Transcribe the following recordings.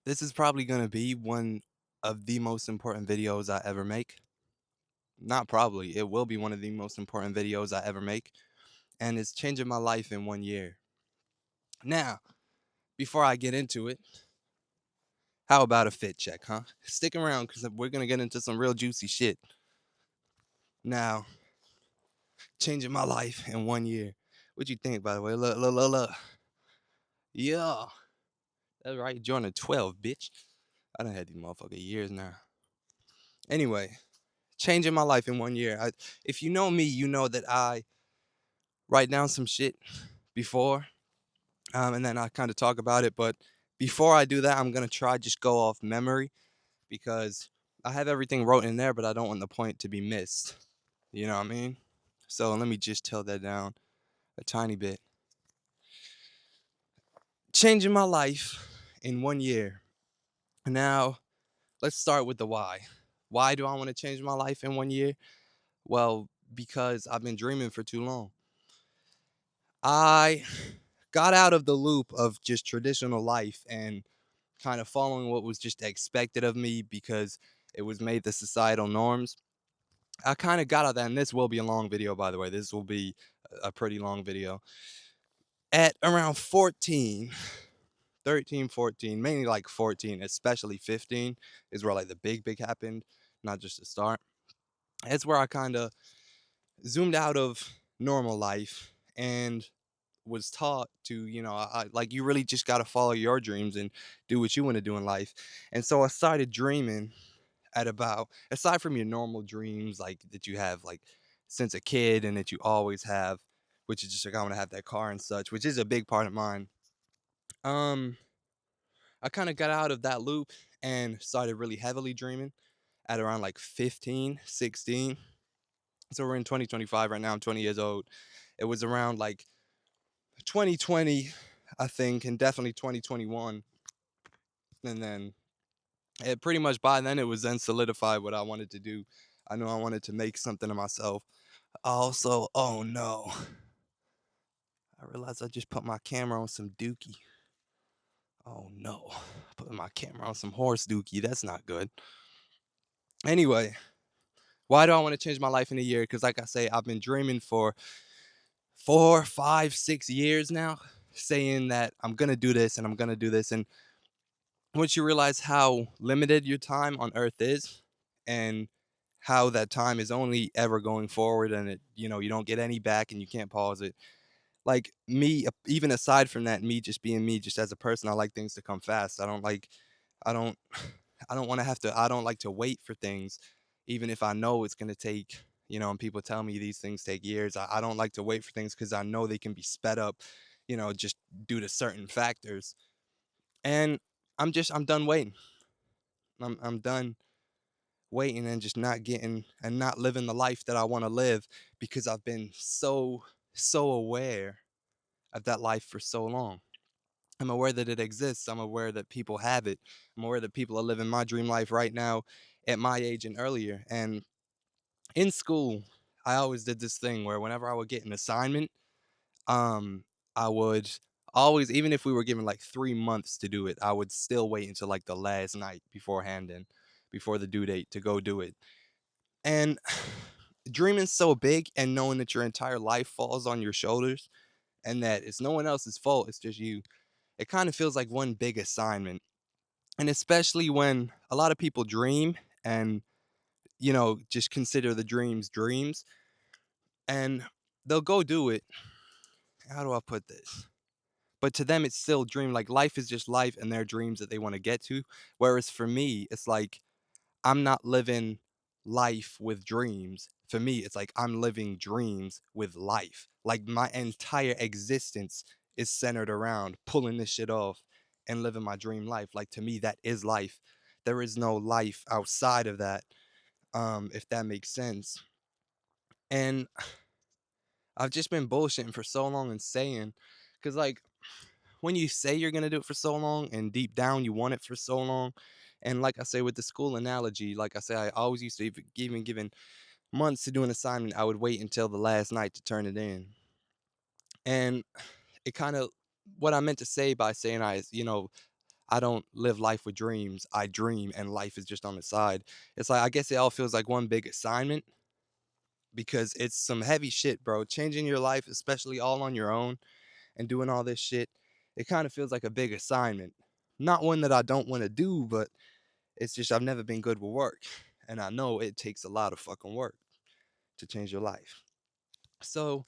This is probably gonna be one of the most important videos I ever make. Not probably, it will be one of the most important videos I ever make, and it's changing my life in 1 year. Now, before I get into it, how about a fit check, huh? Stick around because we're gonna get into some real juicy shit. Now, changing my life in 1 year. What you think, by the way? Look, look, look, look. Yeah, that's right. Jordan 12, bitch. I done had these motherfucker years now. Anyway, changing my life in 1 year. If you know me, you know that I write down some shit before, and then I kind of talk about it. But before I do that, I'm gonna try just go off memory because I have everything wrote in there, but I don't want the point to be missed. You know what I mean? So let me just tell that down a tiny bit. Changing my life in 1 year. Now, let's start with the why. Why do I want to change my life in 1 year? Well, because I've been dreaming for too long. I got out of the loop of just traditional life and kind of following what was just expected of me because it was made the societal norms. I kind of got out of that, and this will be a long video, by the way. This will be a pretty long video. At around 14, 13, 14, mainly like 14, especially 15, is where like the big happened, not just the start. It's where I kind of zoomed out of normal life and was taught to, like you really just got to follow your dreams and do what you want to do in life. And so I started dreaming at about, aside from your normal dreams, like that you have like since a kid and that you always have, which is just like I want to have that car and such, which is a big part of mine. Um, I kind of got out of that loop and started really heavily dreaming at around like 15, 16. So we're in 2025 right now. I'm 20 years old. It was around like 2020, I think, and definitely 2021. And then it pretty much by then it was then solidified what I wanted to do. I knew I wanted to make something of myself. Also, oh no, I realized I just put my camera on some dookie. Oh no, putting my camera on some horse dookie. That's not good. Anyway, why do I want to change my life in a year? Because, like I say, I've been dreaming for 4, 5, 6 years now, saying that I'm gonna do this and I'm gonna do this. And once you realize how limited your time on earth is and how that time is only ever going forward and you don't get any back and you can't pause it. Like me, even aside from that, me just being me, just as a person, I like things to come fast. I don't, I don't want to have to, I don't like to wait for things, even if I know it's going to take, and people tell me these things take years. I don't like to wait for things because I know they can be sped up, just due to certain factors. And I'm done waiting. I'm done waiting and just not getting and not living the life that I want to live because I've been so aware of that life for so long. I'm aware that it exists. I'm aware that people have it. I'm aware that people are living my dream life right now at my age and earlier. And in school, I always did this thing where whenever I would get an assignment, um, I would always, even if we were given like 3 months to do it, I would still wait until like the last night beforehand and before the due date to go do it. And dreaming so big and knowing that your entire life falls on your shoulders and that it's no one else's fault, it's just you. It kind of feels like one big assignment. And especially when a lot of people dream and, just consider the dreams dreams and they'll go do it. How do I put this? But to them, it's still dream. Like life is just life and their dreams that they want to get to. Whereas for me, it's like I'm not living life with dreams. For me, it's like I'm living dreams with life. Like my entire existence is centered around pulling this shit off and living my dream life. Like to me, that is life. There is no life outside of that, if that makes sense. And I've just been bullshitting for so long and saying, because like when you say you're gonna do it for so long and deep down you want it for so long, and like I say with the school analogy, like I say, I always used to even given months to do an assignment, I would wait until the last night to turn it in. And it kind of what I meant to say by saying I don't live life with dreams. I dream and life is just on the side. It's like I guess it all feels like one big assignment because it's some heavy shit, bro. Changing your life, especially all on your own and doing all this shit, it kind of feels like a big assignment. Not one that I don't want to do, but it's just I've never been good with work. And I know it takes a lot of fucking work to change your life. So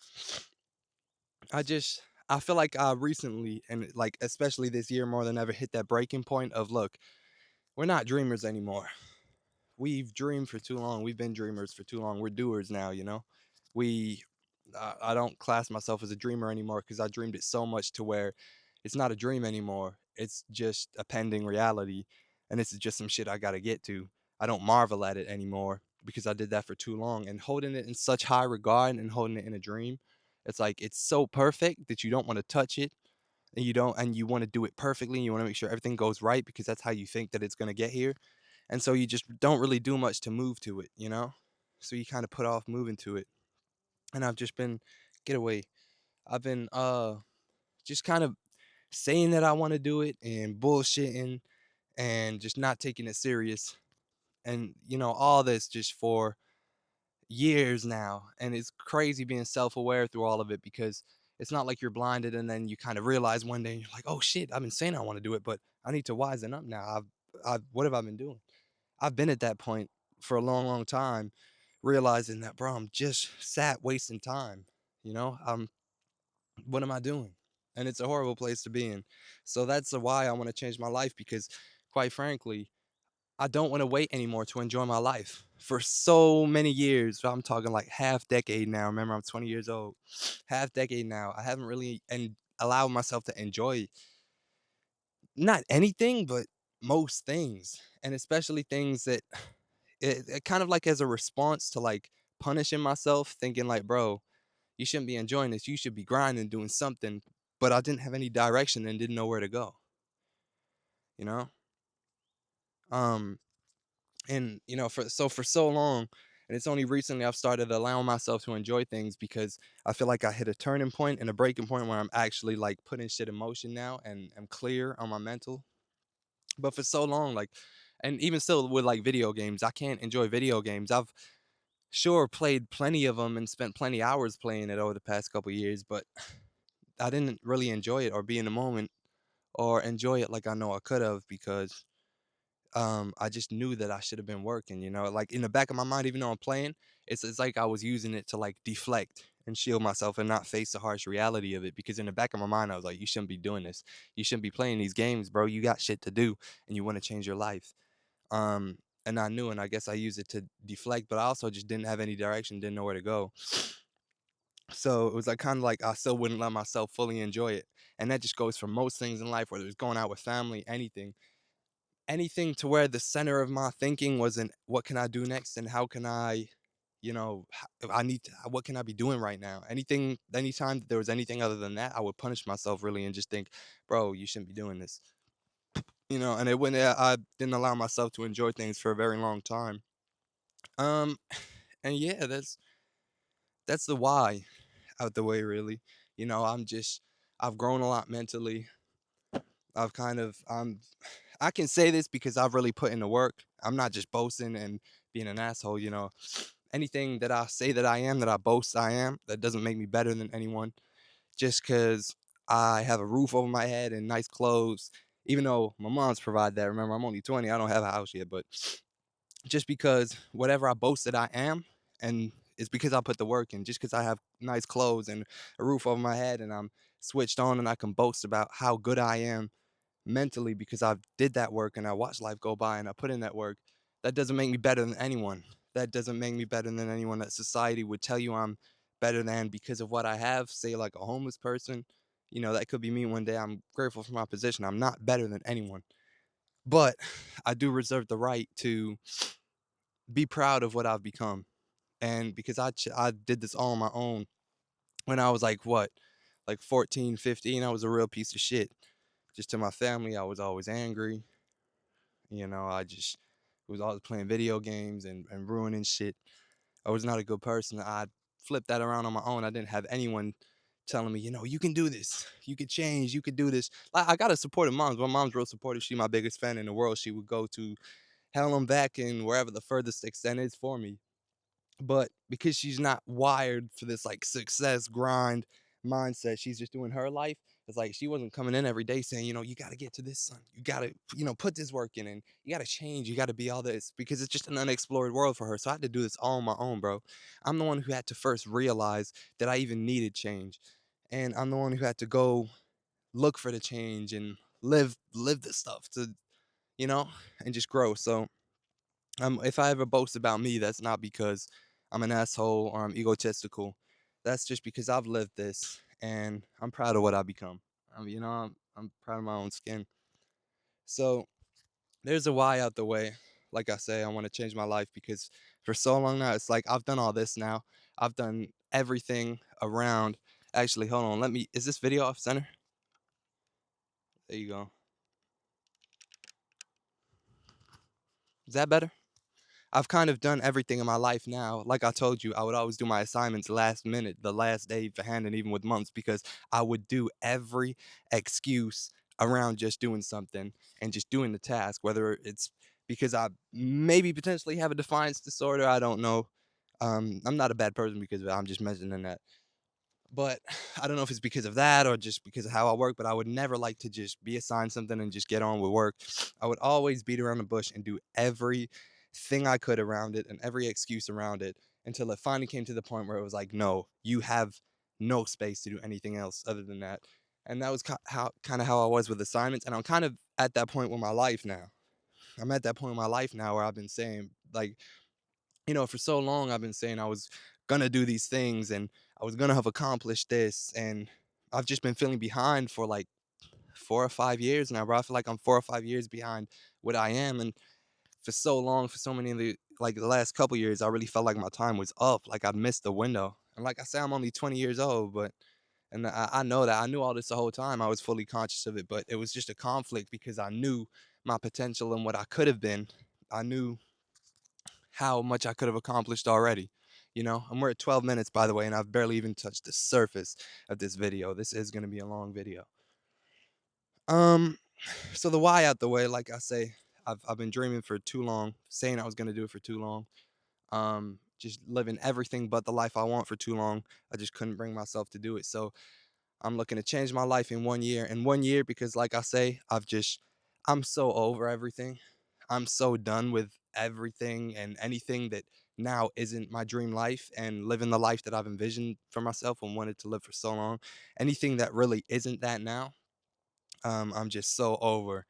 I feel like I recently and like especially this year more than ever hit that breaking point of look, we're not dreamers anymore. We've dreamed for too long. We've been dreamers for too long. We're doers now, you know. We I don't class myself as a dreamer anymore because I dreamed it so much to where it's not a dream anymore. It's just a pending reality, and this is just some shit I got to get to. I don't marvel at it anymore because I did that for too long. And holding it in such high regard and holding it in a dream, it's like it's so perfect that you don't want to touch it, and you want to do it perfectly. And you want to make sure everything goes right because that's how you think that it's gonna get here, and so you just don't really do much to move to it, you know. So you kind of put off moving to it, and I've just been get away. I've been just kind of saying that I want to do it and bullshitting and just not taking it serious. And all this just for years now. And it's crazy being self-aware through all of it because it's not like you're blinded and then you kind of realize one day and you're like, "Oh shit, I've been saying I want to do it, but I need to wisen up now. I've what have I been doing?" I've been at that point for a long, long time, realizing that, bro, I'm just sat wasting time. What am I doing? And it's a horrible place to be in. So that's why I want to change my life because, quite frankly, I don't want to wait anymore to enjoy my life. For so many years, I'm talking like half decade now. Remember, I'm 20 years old. Half decade now. I haven't really allowed myself to enjoy not anything, but most things, and especially things that it kind of like as a response to like punishing myself, thinking like, bro, you shouldn't be enjoying this. You should be grinding, doing something. But I didn't have any direction and didn't know where to go. You know, um, and for so long, and it's only recently I've started allowing myself to enjoy things because I feel like I hit a turning point and a breaking point where I'm actually like putting shit in motion now and I'm clear on my mental. But for so long, like, and even still with like video games, I can't enjoy video games. I've sure played plenty of them and spent plenty hours playing it over the past couple years, but I didn't really enjoy it or be in the moment or enjoy it like I know I could have because I just knew that I should have been working, like in the back of my mind, even though I'm playing, it's like I was using it to like deflect and shield myself and not face the harsh reality of it. Because in the back of my mind, I was like, you shouldn't be doing this. You shouldn't be playing these games, bro. You got shit to do and you want to change your life. Um, and I knew, and I guess I used it to deflect, but I also just didn't have any direction, didn't know where to go. So it was like kind of like I still wouldn't let myself fully enjoy it. And that just goes for most things in life, whether it's going out with family, anything to where the center of my thinking wasn't what can I do next and how can I, I need to, what can I be doing right now? Anytime that there was anything other than that, I would punish myself really and just think, bro, you shouldn't be doing this, and it when I didn't allow myself to enjoy things for a very long time. Um, and yeah, that's the why out the way, really. I've grown a lot mentally. I can say this because I've really put in the work. I'm not just boasting and being an asshole. Anything that I say that I am, that I boast I am, that doesn't make me better than anyone. Just because I have a roof over my head and nice clothes, even though my mom's provide that. Remember, I'm only 20. I don't have a house yet, but just because whatever I boast that I am, and it's because I put the work in. Just because I have nice clothes and a roof over my head, and I'm switched on, and I can boast about how good I am mentally because I've did that work and I watched life go by and I put in that work. That doesn't make me better than anyone. That doesn't make me better than anyone that society would tell you I'm better than because of what I have. Say like a homeless person, that could be me one day. I'm grateful for my position. I'm not better than anyone, but I do reserve the right to be proud of what I've become. And because I did this all on my own when I was like what, like 14, 15, I was a real piece of shit. Just to my family, I was always angry. I just was always playing video games and ruining shit. I was not a good person. I flipped that around on my own. I didn't have anyone telling me, you can do this, you could change, you could do this. Like, I got a supportive mom. My mom's real supportive. She's my biggest fan in the world. She would go to hell and back and wherever the furthest extent is for me. But because she's not wired for this like success grind mindset, she's just doing her life. It's like she wasn't coming in every day saying, you got to get to this, son. You got to, put this work in and you got to change. You got to be all this because it's just an unexplored world for her. So I had to do this all on my own, bro. I'm the one who had to first realize that I even needed change. And I'm the one who had to go look for the change and live this stuff to, you know, and just grow. So if I ever boast about me, that's not because I'm an asshole or I'm egotistical. That's just because I've lived this and I'm proud of what I've become. I'm proud of my own skin. So there's a why out the way. Like I say, I want to change my life because for so long now, it's like I've done all this now. I've done everything around. Actually, hold on. Is this video off center? There you go. Is that better? I've kind of done everything in my life now. Like I told you, I would always do my assignments last minute, the last day for hand, and even with months, because I would do every excuse around just doing something and just doing the task, whether it's because I maybe potentially have a defiance disorder. I don't know. I'm not a bad person because of it. I'm just mentioning that. But I don't know if it's because of that or just because of how I work, but I would never like to just be assigned something and just get on with work. I would always beat around the bush and do everything I could around it and every excuse around it until it finally came to the point where it was like, no, you have no space to do anything else other than that. And that was kind of how I was with assignments. And I'm kind of at that point with my life now. I'm at that point in my life now where I've been saying, like, for so long I've been saying I was gonna do these things and I was gonna have accomplished this, and I've just been feeling behind for like 4 or 5 years now, bro. I feel like I'm 4 or 5 years behind what I am, and for so long, for so many of the last couple years, I really felt like my time was up, like I missed the window. And like I say, I'm only 20 years old, but and I know that I knew all this the whole time. I was fully conscious of it, but it was just a conflict because I knew my potential and what I could have been. I knew how much I could have accomplished already. And we're at 12 minutes, by the way, and I've barely even touched the surface of this video. This is going to be a long video. Um, so the why out the way, like I say, I've been dreaming for too long, saying I was going to do it for too long. Just living everything but the life I want for too long. I just couldn't bring myself to do it. So I'm looking to change my life in 1 year. In 1 year, because like I say, I'm so over everything. I'm so done with everything and anything that now isn't my dream life and living the life that I've envisioned for myself and wanted to live for so long. Anything that really isn't that now, I'm just so over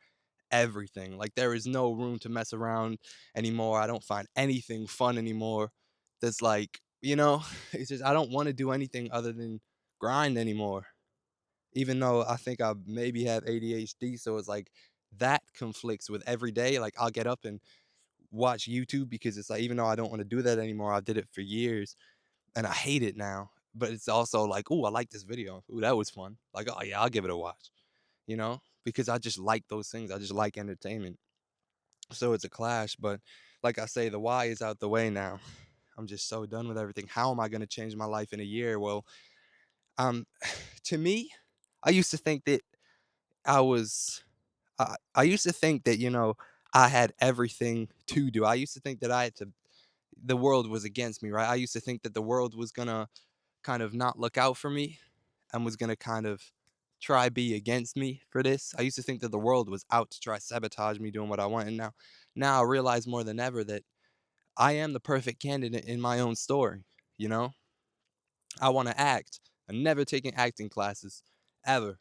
everything. Like there is no room to mess around anymore. I don't find anything fun anymore. That's like, it's just I don't want to do anything other than grind anymore. Even though I think I maybe have ADHD, so it's like that conflicts with every day. Like I'll get up and watch YouTube because it's like even though I don't want to do that anymore, I did it for years and I hate it now. But it's also like, oh, I like this video. Ooh, that was fun. Like, oh yeah, I'll give it a watch. Because I just like those things. I just like entertainment. So it's a clash. But like I say, the why is out the way now. I'm just so done with everything. How am I going to change my life in a year? Well, um, to me, I used to think that I was I used to think that, I had everything to do. I used to think that the world was against me, right? I used to think that the world was gonna kind of not look out for me and was gonna kind of try be against me for this. I used to think that the world was out to try sabotage me doing what I want. And now I realize more than ever that I am the perfect candidate in my own story, you know? I want to act. I've never taken acting classes ever.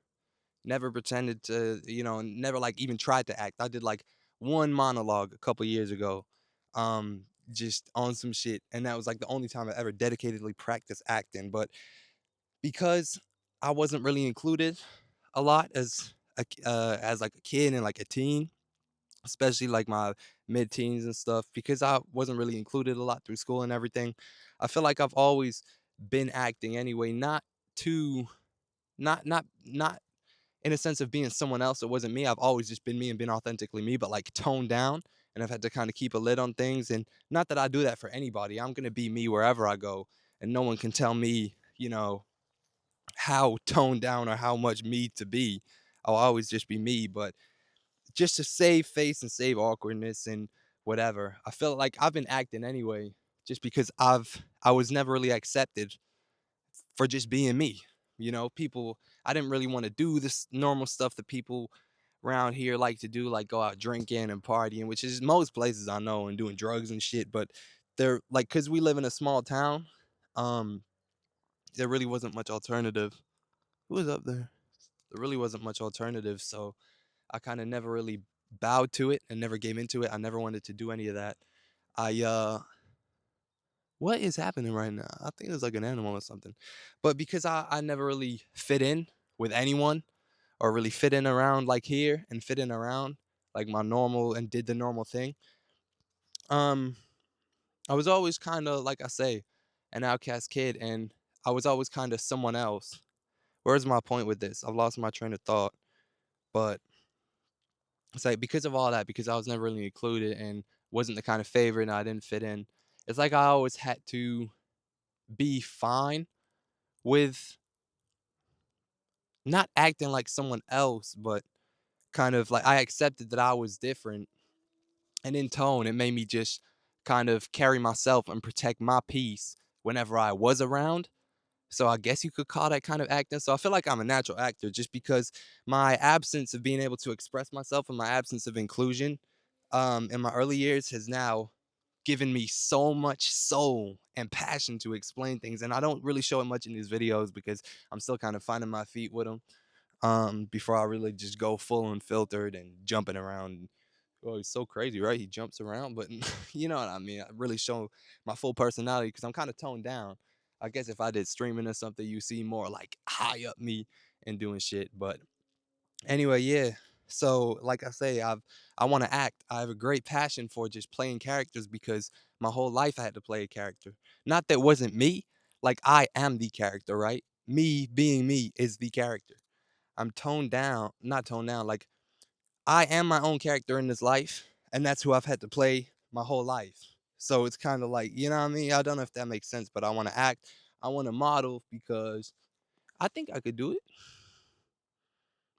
Never pretended to, never like even tried to act. I did like one monologue a couple years ago, just on some shit, and that was like the only time I ever dedicatedly practiced acting. But because I wasn't really included a lot as like a kid and like a teen, especially like my mid-teens and stuff, because I wasn't really included a lot through school and everything. I feel like I've always been acting anyway, not to not in a sense of being someone else. It wasn't me. I've always just been me and been authentically me, but like toned down. And I've had to kind of keep a lid on things. And not that I do that for anybody. I'm going to be me wherever I go. And no one can tell me, how toned down or how much me to be. I'll always just be me, but just to save face and save awkwardness and whatever, I feel like I've been acting anyway, just because I was never really accepted for just being me. You know, people I didn't really want to do this normal stuff that people around here like to do, like go out drinking and partying, which is most places I know, and doing drugs and shit. But they're like, cause we live in a small town, um, there really wasn't much alternative. Who was up there? There really wasn't much alternative, so I kind of never really bowed to it and never gave into it. I never wanted to do any of that. I what is happening right now? I think it's like an animal or something. But because I never really fit in with anyone or really fit in around like here and fit in around like my normal and did the normal thing. Um I was always kind of like I say an outcast kid, and I was always kind of someone else. Where's my point with this? I've lost my train of thought. But it's like because of all that, because I was never really included and wasn't the kind of favorite and I didn't fit in. It's like I always had to be fine with not acting like someone else, but kind of like I accepted that I was different. And in tone, it made me just kind of carry myself and protect my peace whenever I was around. So I guess you could call that kind of acting. So I feel like I'm a natural actor just because my absence of being able to express myself and my absence of inclusion in my early years has now given me so much soul and passion to explain things. And I don't really show it much in these videos because I'm still kind of finding my feet with them before I really just go full unfiltered and jumping around. Oh, he's so crazy, right? He jumps around, but you know what I mean. I really show my full personality because I'm kind of toned down. I guess if I did streaming or something, you see more like high up me and doing shit. But anyway, yeah. So like I say, I want to act. I have a great passion for just playing characters because my whole life I had to play a character. Not that wasn't me. Like I am the character, right? Me being me is the character. I'm toned down, not toned down. Like I am my own character in this life, and that's who I've had to play my whole life. So it's kind of like, you know what I mean? I don't know if that makes sense, but I want to act, I want to model because I think I could do it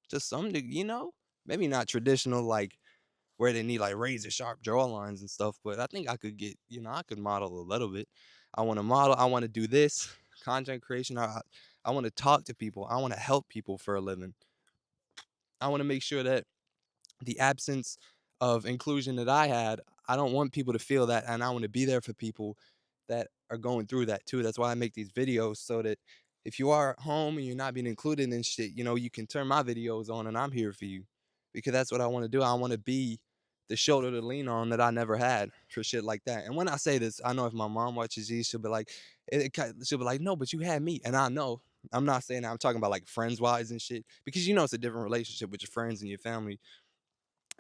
to some degree, you know? Maybe not traditional, like where they need like razor sharp draw lines and stuff, but I think I could get, I could model a little bit. I want to model, I want to do this content creation. I want to talk to people, I want to help people for a living. I want to make sure that the absence of inclusion that I had, I don't want people to feel that, and I want to be there for people that are going through that too. That's why I make these videos so that if you are at home and you're not being included in shit, you can turn my videos on and I'm here for you because that's what I want to do. I want to be the shoulder to lean on that I never had for shit like that. And when I say this, I know if my mom watches these, she'll be like, she'll be like, no, but you had me, and I know. I'm not saying that. I'm talking about like friends wise and shit because it's a different relationship with your friends and your family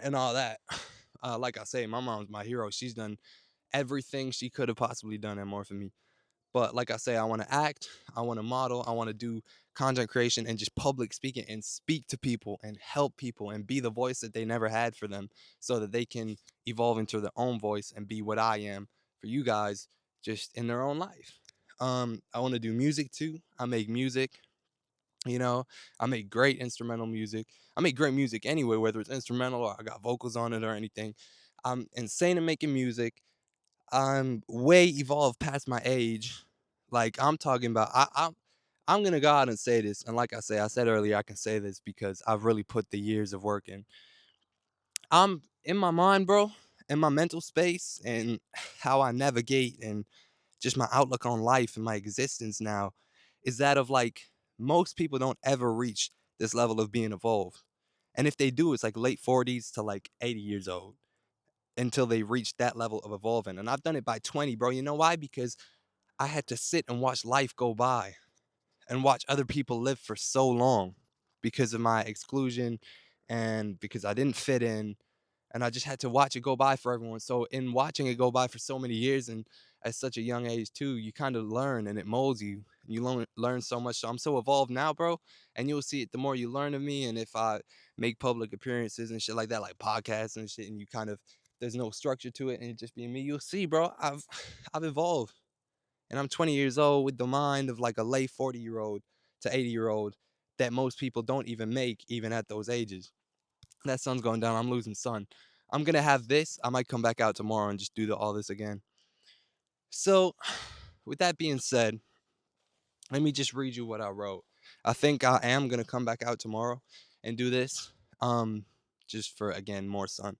and all that. Like I say, my mom's my hero. She's done everything she could have possibly done and more for me. But like I say, I want to act, I want to model, I want to do content creation and just public speaking and speak to people and help people and be the voice that they never had for them so that they can evolve into their own voice and be what I am for you guys just in their own life. I want to do music too. I make music. You know, I make great instrumental music. I make great music anyway, whether it's instrumental or I got vocals on it or anything. I'm insane at making music. I'm way evolved past my age. Like I'm talking about, I'm gonna go out and say this, and like I said earlier, I can say this because I've really put the years of work in. I'm in my mind, bro, in my mental space, and how I navigate and just my outlook on life and my existence now is that of like most people don't ever reach this level of being evolved. And if they do, it's like late 40s to like 80 years old until they reach that level of evolving. And I've done it by 20, bro. You know why? Because I had to sit and watch life go by and watch other people live for so long because of my exclusion and because I didn't fit in, and I just had to watch it go by for everyone. So in watching it go by for so many years and at such a young age too, you kind of learn and it molds you. You learn so much. So I'm so evolved now, bro. And you'll see it the more you learn of me. And if I make public appearances and shit like that, like podcasts and shit, and you kind of there's no structure to it and it just being me, you'll see, bro. I've evolved. And I'm 20 years old with the mind of like a late 40-year-old to 80-year-old that most people don't even make even at those ages. That sun's going down. I'm losing sun. I'm gonna have this. I might come back out tomorrow and just do all this again. So, with that being said, let me just read you what I wrote. I think I am gonna come back out tomorrow and do this. Um, just for again more sun.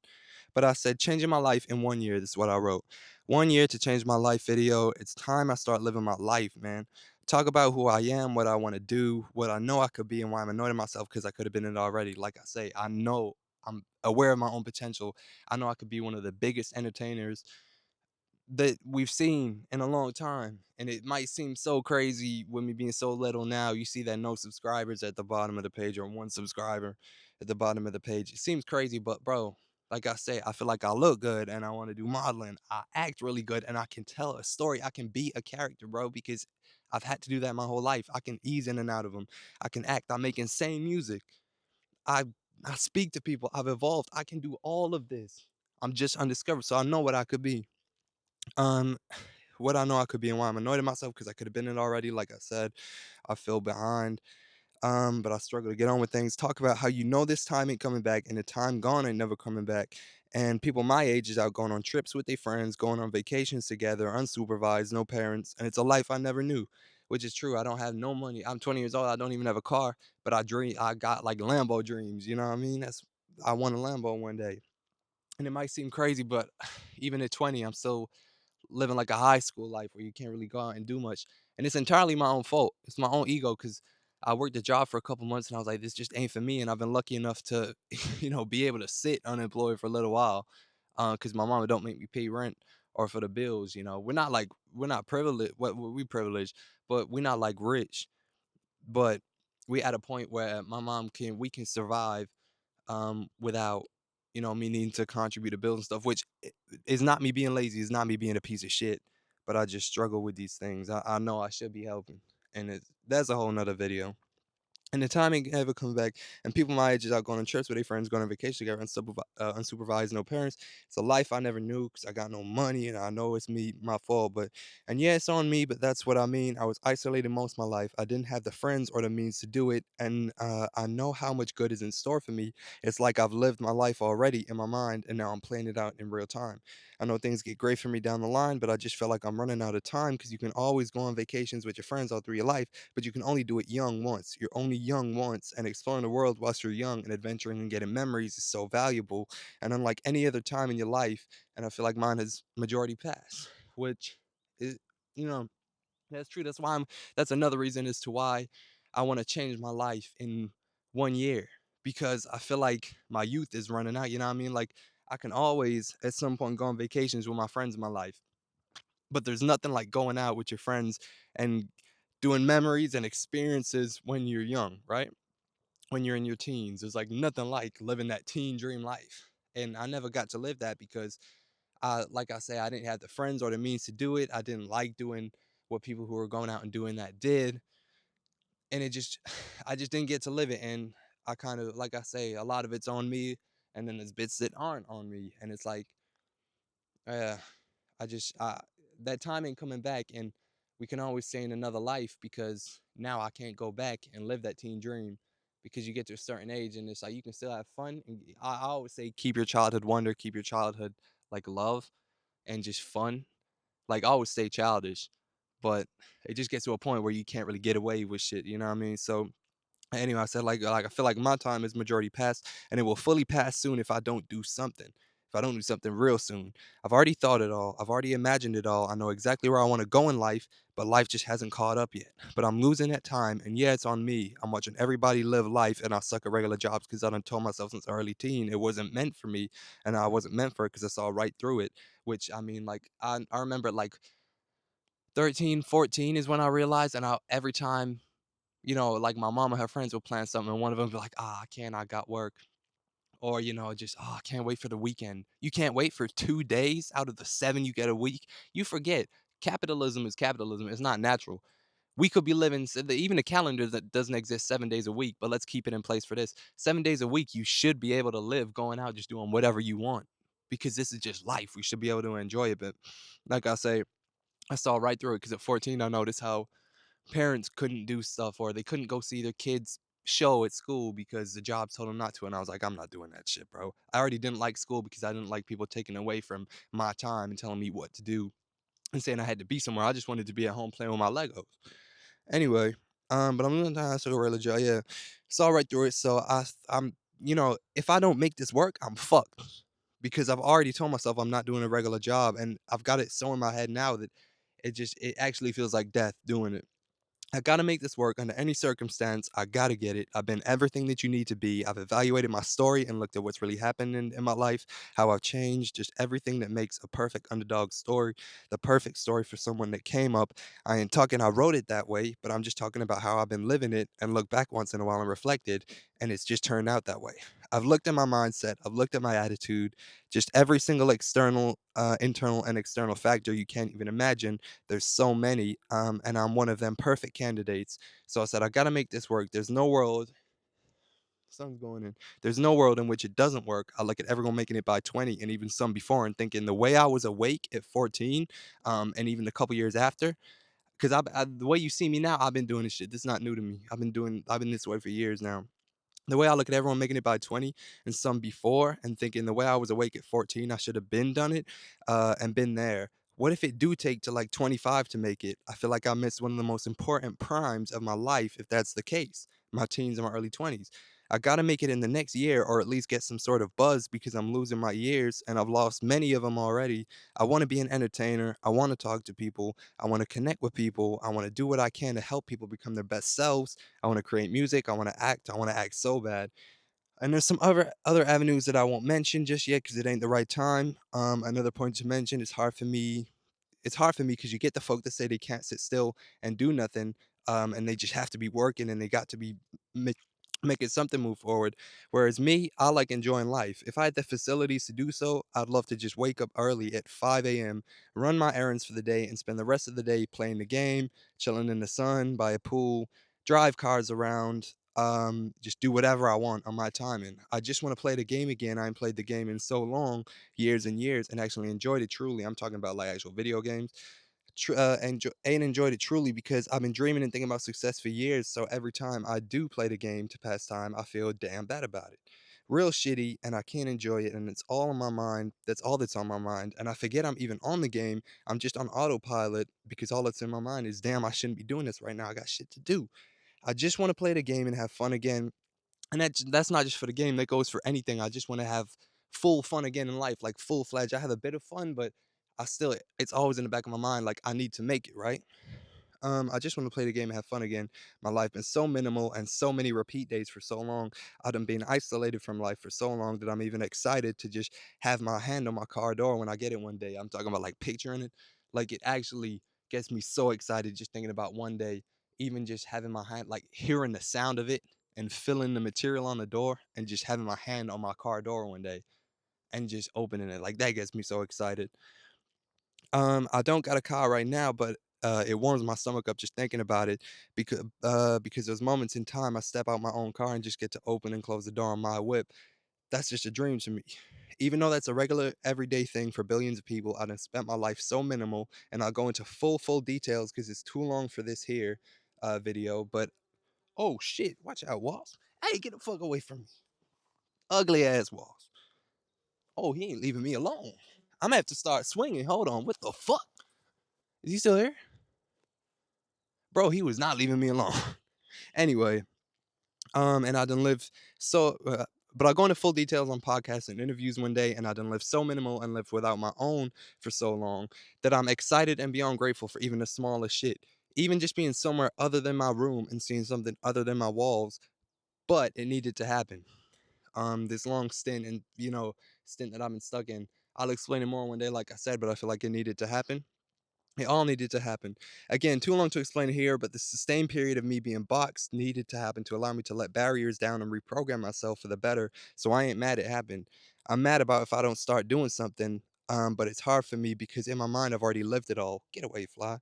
But I said changing my life in 1 year. This is what I wrote. 1 year to change my life video. It's time I start living my life, man. Talk about who I am, what I want to do, what I know I could be, and why I'm annoyed at myself because I could have been it already. Like I say, I know I'm aware of my own potential. I know I could be one of the biggest entertainers that we've seen in a long time. And it might seem so crazy with me being so little now. You see that no subscribers at the bottom of the page or one subscriber at the bottom of the page. It seems crazy, but bro, like I say, I feel like I look good and I want to do modeling. I act really good and I can tell a story. I can be a character, bro, because I've had to do that my whole life. I can ease in and out of them. I can act. I make insane music. I I speak to people. I've evolved. I can do all of this. I'm just undiscovered. So I know what I could be. Um, what I know I could be and why I'm annoyed at myself because I could have been it already. Like I said, I feel behind. But I struggle to get on with things. Talk about how you know this time ain't coming back and the time gone ain't never coming back. And people my age is out going on trips with their friends, going on vacations together, unsupervised, no parents, and it's a life I never knew, which is true. I don't have no money. I'm 20 years old. I don't even have a car, but I dream. I got like Lambo dreams. You know what I mean? I want a Lambo one day, and it might seem crazy, but even at 20, I'm still living like a high school life where you can't really go out and do much. And it's entirely my own fault. It's my own ego because I worked a job for a couple months and I was like, this just ain't for me. And I've been lucky enough to, be able to sit unemployed for a little while because my mama don't make me pay rent or for the bills. We're not privileged. We privileged, but we're not like rich. But we at a point where we can survive without me needing to contribute to bills and stuff, which is not me being lazy, is not me being a piece of shit, but I just struggle with these things. I know I should be helping, and that's a whole nother video. And the timing ever comes back, and people my age is out going on trips with their friends, going on vacation together, unsupervised, no parents. It's a life I never knew because I got no money, and I know it's me, my fault. And yeah, it's on me, but that's what I mean. I was isolated most of my life. I didn't have the friends or the means to do it, and I know how much good is in store for me. It's like I've lived my life already in my mind, and now I'm playing it out in real time. I know things get great for me down the line, but I just feel like I'm running out of time because you can always go on vacations with your friends all through your life, but you can only do it young once. You're only young once, and exploring the world whilst you're young and adventuring and getting memories is so valuable. And unlike any other time in your life, and I feel like mine has majority pass, which is, you know, that's true. That's another reason as to why I want to change my life in 1 year because I feel like my youth is running out. You know what I mean? Like, I can always at some point go on vacations with my friends in my life, but there's nothing like going out with your friends and doing memories and experiences when you're young, right? When you're in your teens. There's like nothing like living that teen dream life. And I never got to live that because like I say, I didn't have the friends or the means to do it. I didn't like doing what people who were going out and doing that did. And I just didn't get to live it. And I kind of, like I say, a lot of it's on me. And then there's bits that aren't on me. And it's like, uh, that time ain't coming back, and we can always say in another life because now I can't go back and live that teen dream because you get to a certain age and it's like you can still have fun. And I always say keep your childhood wonder, keep your childhood like love and just fun. Like I always stay childish, but it just gets to a point where you can't really get away with shit. You know what I mean? So anyway, I said like I feel like my time is majority past, and it will fully pass soon if I don't do something. If I don't do something real soon. I've already thought it all. I've already imagined it all. I know exactly where I want to go in life, but life just hasn't caught up yet. But I'm losing that time, and yeah, it's on me. I'm watching everybody live life, and I suck at regular jobs because I done told myself since early teen it wasn't meant for me, and I wasn't meant for it because I saw right through it. Which I mean, like I remember like 13, 14 is when I realized, and every time like my mom and her friends will plan something, and one of them be like, "Ah, I can't, I got work." Or, just, "Oh, I can't wait for the weekend." You can't wait for 2 days out of the 7 you get a week? You forget, capitalism is capitalism, it's not natural. We could be living even a calendar that doesn't exist 7 days a week, but let's keep it in place for this. 7 days a week, you should be able to live going out just doing whatever you want because this is just life. We should be able to enjoy it, but like I say, I saw right through it because at 14, I noticed how parents couldn't do stuff or they couldn't go see their kids show at school because the job told them not to. And I was like, I'm not doing that shit, bro. I already didn't like school because I didn't like people taking away from my time and telling me what to do and saying I had to be somewhere. I just wanted to be at home playing with my Legos. Anyway, but I'm gonna answer the regular job. Yeah, saw right through it. So I'm, if I don't make this work, I'm fucked because I've already told myself I'm not doing a regular job, and I've got it so in my head now that it actually feels like death doing it. I gotta make this work under any circumstance. I gotta get it. I've been everything that you need to be. I've evaluated my story and looked at what's really happened in my life, how I've changed, just everything that makes a perfect underdog story, the perfect story for someone that came up. I ain't talking, I wrote it that way, but I'm just talking about how I've been living it and look back once in a while and reflected, and it's just turned out that way. I've looked at my mindset, I've looked at my attitude, just every single external, internal, and external factor you can't even imagine. There's so many, and I'm one of them perfect candidates. So I said, I gotta make this work. There's no world. Sun's going in. There's no world in which it doesn't work. I look at everyone making it by 20 and even some before and thinking the way I was awake at 14, and even a couple years after, because the way you see me now, I've been doing this shit. This is not new to me. I've been this way for years now. The way I look at everyone making it by 20 and some before and thinking the way I was awake at 14, I should have been done it, and been there. What if it do take to like 25 to make it? I feel like I missed one of the most important primes of my life if that's the case. My teens and my early 20s. I got to make it in the next year or at least get some sort of buzz because I'm losing my years and I've lost many of them already. I want to be an entertainer. I want to talk to people. I want to connect with people. I want to do what I can to help people become their best selves. I want to create music. I want to act. I want to act so bad. And there's some other avenues that I won't mention just yet because it ain't the right time. Another point to mention, it's hard for me because you get the folk that say they can't sit still and do nothing, and they just have to be working and they got to be make, making something move forward. Whereas me, I like enjoying life. If I had the facilities to do so, I'd love to just wake up early at 5 a.m., run my errands for the day, and spend the rest of the day playing the game, chilling in the sun by a pool, drive cars around. Just do whatever I want on my timing. I just want to play the game again. I ain't played the game in so long, years and years, and actually enjoyed it truly. I'm talking about like actual video games. And enjoyed it truly because I've been dreaming and thinking about success for years. So every time I do play the game to pass time, I feel damn bad about it. Real shitty, and I can't enjoy it, and it's all on my mind. That's all that's on my mind. And I forget I'm even on the game. I'm just on autopilot because all that's in my mind is, damn, I shouldn't be doing this right now. I got shit to do. I just want to play the game and have fun again. And that's not just for the game, that goes for anything. I just wanna have full fun again in life, like full-fledged. I have a bit of fun, but it's always in the back of my mind, like, I need to make it, right? I just wanna play the game and have fun again. My life been so minimal and so many repeat days for so long. I done been isolated from life for so long that I'm even excited to just have my hand on my car door when I get it one day. I'm talking about, like, picturing it. Like, it actually gets me so excited just thinking about one day, even just having my hand like, hearing the sound of it and feeling the material on the door and just having my hand on my car door one day and just opening it. Like, that gets me so excited. I don't got a car right now, but it warms my stomach up just thinking about it because there's moments in time I step out my own car and just get to open and close the door on my whip. That's just a dream to me. Even though that's a regular everyday thing for billions of people, I done spent my life so minimal, and I'll go into full details because it's too long for this here video. But oh shit, watch out, Walls. Hey, get the fuck away from me. Ugly ass Walls. Oh, he ain't leaving me alone. I'm gonna have to start swinging. Hold on, what the fuck? Is he still here? Bro, he was not leaving me alone. Anyway, and I done live so, but I'll go into full details on podcasts and interviews one day, and I done lived so minimal and lived without my own for so long that I'm excited and beyond grateful for even the smallest shit. Even just being somewhere other than my room and seeing something other than my walls, but it needed to happen. This long stint and stint that I've been stuck in. I'll explain it more one day, like I said, but I feel like it needed to happen. It all needed to happen. Again, too long to explain it here, but the sustained period of me being boxed needed to happen to allow me to let barriers down and reprogram myself for the better. So I ain't mad it happened. I'm mad about if I don't start doing something. But it's hard for me because in my mind I've already lived it all. Get away, fly.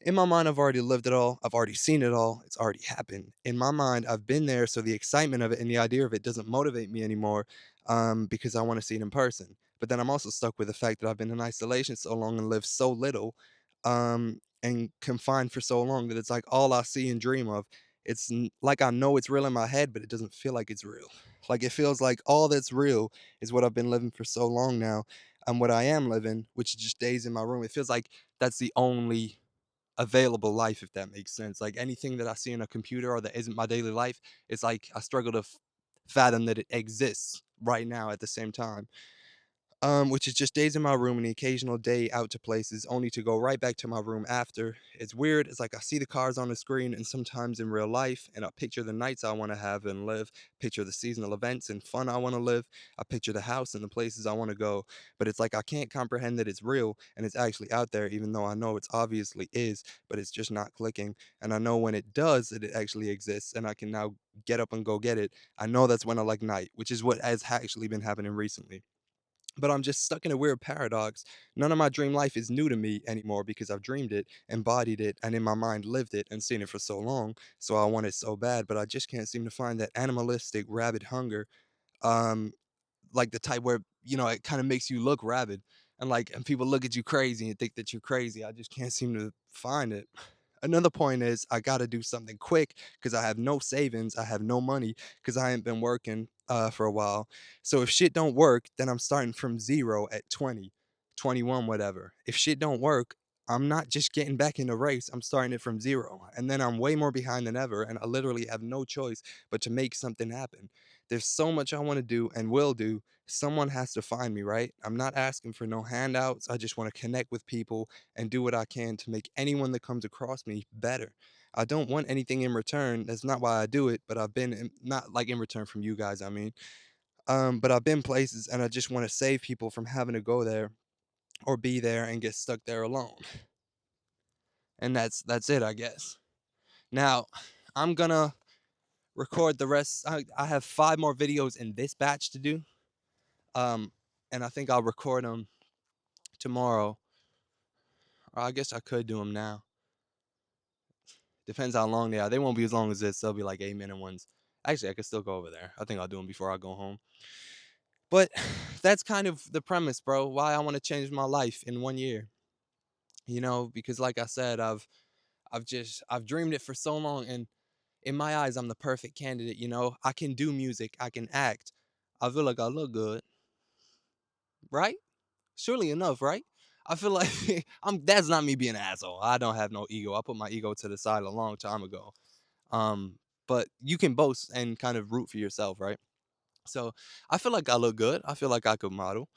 In my mind, I've already lived it all. I've already seen it all. It's already happened. In my mind, I've been there. So the excitement of it and the idea of it doesn't motivate me anymore, because I want to see it in person. But then I'm also stuck with the fact that I've been in isolation so long and lived so little. and confined for so long that it's like all I see and dream of. Like I know it's real in my head, but it doesn't feel like it's real. Like it feels like all that's real is what I've been living for so long now, and what I am living, which is just days in my room. It feels like that's the only available life, if that makes sense. Like anything that I see on a computer or that isn't my daily life, it's like I struggle to fathom that it exists right now at the same time. Which is just days in my room and the occasional day out to places, only to go right back to my room after. It's weird. It's like I see the cars on the screen and sometimes in real life, and I picture the nights I want to have and live, picture the seasonal events and fun I want to live. I picture the house and the places I want to go. But it's like I can't comprehend that it's real and it's actually out there, even though I know it's obviously is, but it's just not clicking. And I know when it does that it actually exists and I can now get up and go get it. I know that's when I like night, which is what has actually been happening recently. But I'm just stuck in a weird paradox. None of my dream life is new to me anymore because I've dreamed it, embodied it, and in my mind lived it and seen it for so long. So I want it so bad, but I just can't seem to find that animalistic, rabid hunger. Um, like the type where, it kind of makes you look rabid and people look at you crazy and think that you're crazy. I just can't seem to find it. Another point is I got to do something quick because I have no savings. I have no money because I ain't been working for a while. So if shit don't work, then I'm starting from zero at 20, 21, whatever. If shit don't work, I'm not just getting back in the race. I'm starting it from zero. And then I'm way more behind than ever. And I literally have no choice but to make something happen. There's so much I want to do and will do. Someone has to find me, right? I'm not asking for no handouts. I just want to connect with people and do what I can to make anyone that comes across me better. I don't want anything in return. That's not why I do it, but I've been not like in return from you guys, I mean. But I've been places and I just want to save people from having to go there or be there and get stuck there alone. And that's it, I guess. Now, I'm gonna record the rest. I have 5 more videos in this batch to do. Um, and I think I'll record them tomorrow. Or I guess I could do them now. Depends how long they are. They won't be as long as this. They'll be like 8-minute ones. Actually, I could still go over there. I think I'll do them before I go home. But that's kind of the premise, bro. Why I want to change my life in 1 year. Because like I said, I've dreamed it for so long, and in my eyes, I'm the perfect candidate. I can do music, I can act. I feel like I look good, right? Surely enough, right? I feel like that's not me being an asshole. I don't have no ego. I put my ego to the side a long time ago. Um, but you can boast and kind of root for yourself, right? So I feel like I look good. I feel like I could model.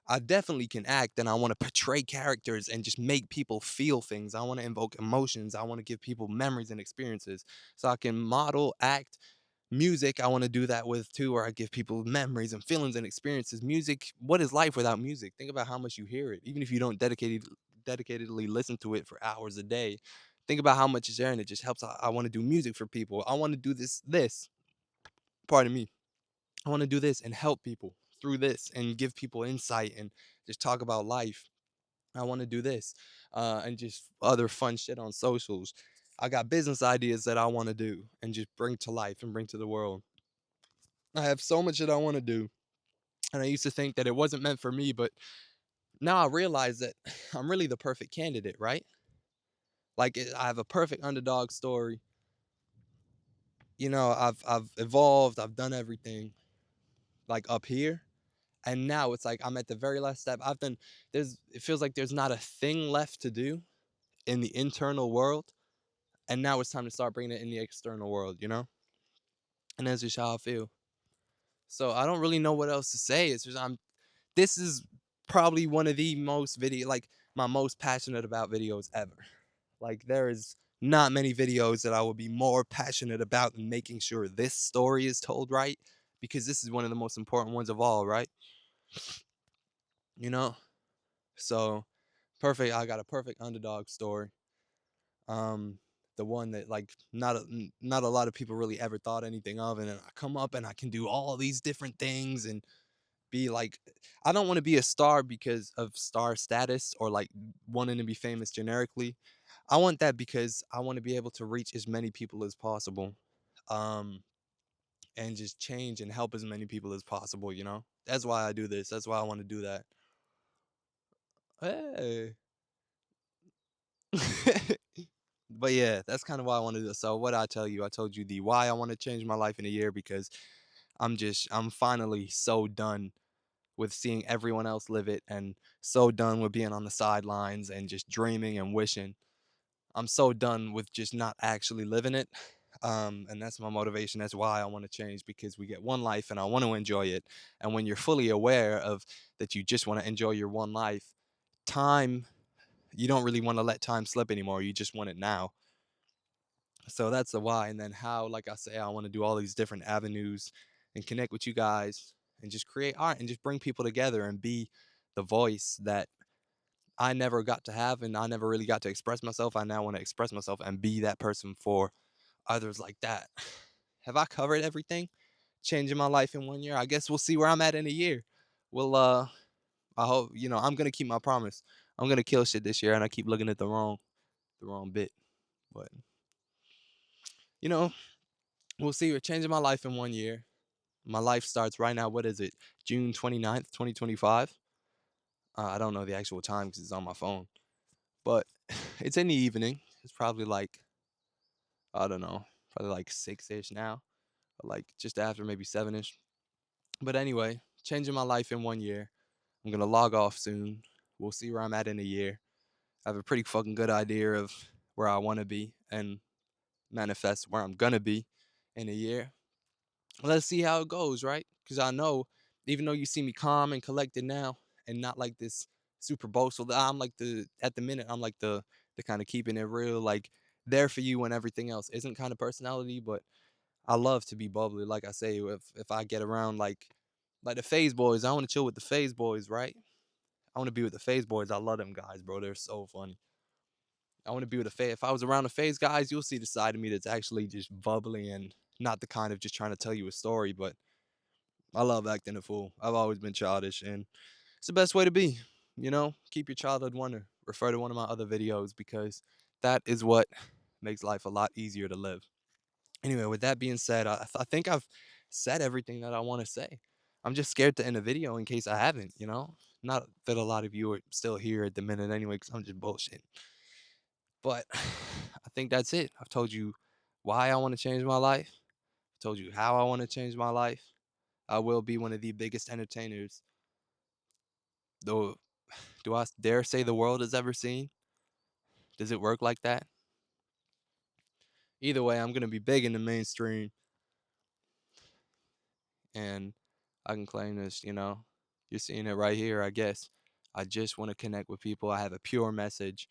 I definitely can act, and I want to portray characters and just make people feel things. I want to invoke emotions. I want to give people memories and experiences. So I can model, act, music. I want to do that with too, where I give people memories and feelings and experiences. Music. What is life without music? Think about how much you hear it, even if you don't dedicatedly listen to it for hours a day. Think about how much is there, and it just helps. I want to do music for people. I want to do this. Pardon me. I want to do this and help people through this and give people insight and just talk about life. I want to do this and just other fun shit on socials. I got business ideas that I want to do and just bring to life and bring to the world. I have so much that I want to do. And I used to think that it wasn't meant for me, but now I realize that I'm really the perfect candidate, right? Like I have a perfect underdog story. I've evolved, I've done everything like up here. And now it's like I'm at the very last step. It feels like there's not a thing left to do in the internal world. And now it's time to start bringing it in the external world? And that's just how I feel. So I don't really know what else to say. It's just this is probably one of the most like my most passionate about videos ever. Like there is not many videos that I would be more passionate about than making sure this story is told right, because this is one of the most important ones of all, right? You know? So perfect. I got a perfect underdog story. Um, the one that like not a lot of people really ever thought anything of, and then I come up and I can do all these different things and be like, I don't want to be a star because of star status or like wanting to be famous generically. I want that because I want to be able to reach as many people as possible, um, and just change and help as many people as possible. That's why I do this. That's why I want to do that. Hey. But yeah, that's kind of why I wanted to. So what I tell you, I told you the why I want to change my life in a year because I'm finally so done with seeing everyone else live it and so done with being on the sidelines and just dreaming and wishing. I'm so done with just not actually living it. And that's my motivation. That's why I want to change because we get one life and I want to enjoy it. And when you're fully aware of that, you just want to enjoy your one life, time, you don't really want to let time slip anymore. You just want it now. So that's the why. And then how, like I say, I want to do all these different avenues and connect with you guys and just create art and just bring people together and be the voice that I never got to have and I never really got to express myself. I now want to express myself and be that person for others like that. Have I covered everything? Changing my life in 1 year? I guess we'll see where I'm at in a year. Well, I hope, I'm gonna keep my promise. I'm gonna kill shit this year and I keep looking at the wrong bit. But you know, we'll see. We're changing my life in 1 year. My life starts right now. What is it? June 29th, 2025. I don't know the actual time because it's on my phone. But it's in the evening. It's probably like, I don't know, probably like 6-ish now. Or like just after maybe 7-ish. But anyway, changing my life in 1 year. I'm gonna log off soon. We'll see where I'm at in a year. I have a pretty fucking good idea of where I want to be and manifest where I'm gonna be in a year. Let's see how it goes, right? Because I know, even though you see me calm and collected now, and not like this super boastful, I'm like at the minute, I'm like the kind of keeping it real, like there for you when everything else isn't kind of personality. But I love to be bubbly, like I say. If I get around like the Phase Boys, I want to chill with the Phase Boys, right? I want to be with the Phase Boys. I love them guys, bro. They're so funny. I want to be with the Phase. If I was around the Phase guys, you'll see the side of me that's actually just bubbly and not the kind of just trying to tell you a story, but I love acting a fool. I've always been childish, and it's the best way to be. Keep your childhood wonder. Refer to one of my other videos because that is what makes life a lot easier to live. Anyway, with that being said, I think I've said everything that I want to say. I'm just scared to end a video in case I haven't. Not that a lot of you are still here at the minute anyway, because I'm just bullshit. But I think that's it. I've told you why I want to change my life. I've told you how I want to change my life. I will be one of the biggest entertainers, though. Do I dare say the world has ever seen? Does it work like that? Either way, I'm gonna be big in the mainstream, and I can claim this. You're seeing it right here. I guess I just want to connect with people. I have a pure message.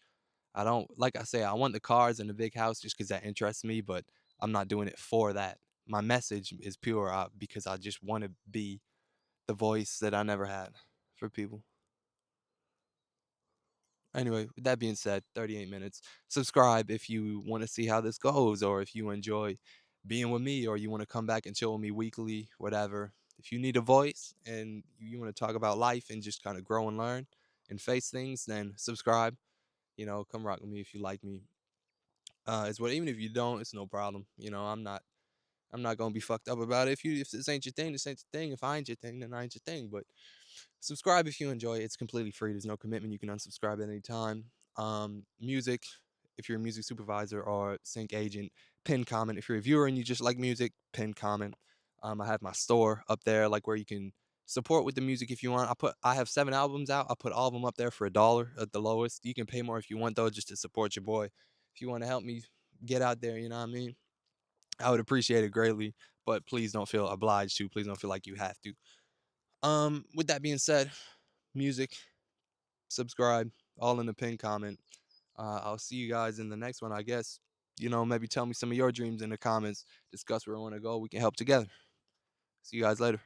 I don't like I say I want the cars and the big house just because that interests me, but I'm not doing it for that. My message is pure because I just want to be the voice that I never had for people. Anyway, with that being said, 38 minutes. Subscribe if you want to see how this goes, or if you enjoy being with me, or you want to come back and chill with me weekly, whatever. If you need a voice and you want to talk about life and just kind of grow and learn and face things, then subscribe. Come rock with me if you like me. It's what even if you don't, it's no problem. I'm not gonna be fucked up about it. If this ain't your thing, this ain't your thing. If I ain't your thing, then I ain't your thing. But subscribe if you enjoy it. It's completely free. There's no commitment. You can unsubscribe at any time. Music, if you're a music supervisor or sync agent, pin comment. If you're a viewer and you just like music, pin comment. I have my store up there, like where you can support with the music if you want. I have 7 albums out. I put all of them up there for $1 at the lowest. You can pay more if you want though, just to support your boy. If you want to help me get out there, you know what I mean? I would appreciate it greatly, but please don't feel obliged to. Please don't feel like you have to. With that being said, music, subscribe, all in the pin comment. I'll see you guys in the next one, I guess. Maybe tell me some of your dreams in the comments. Discuss where I want to go. We can help together. See you guys later.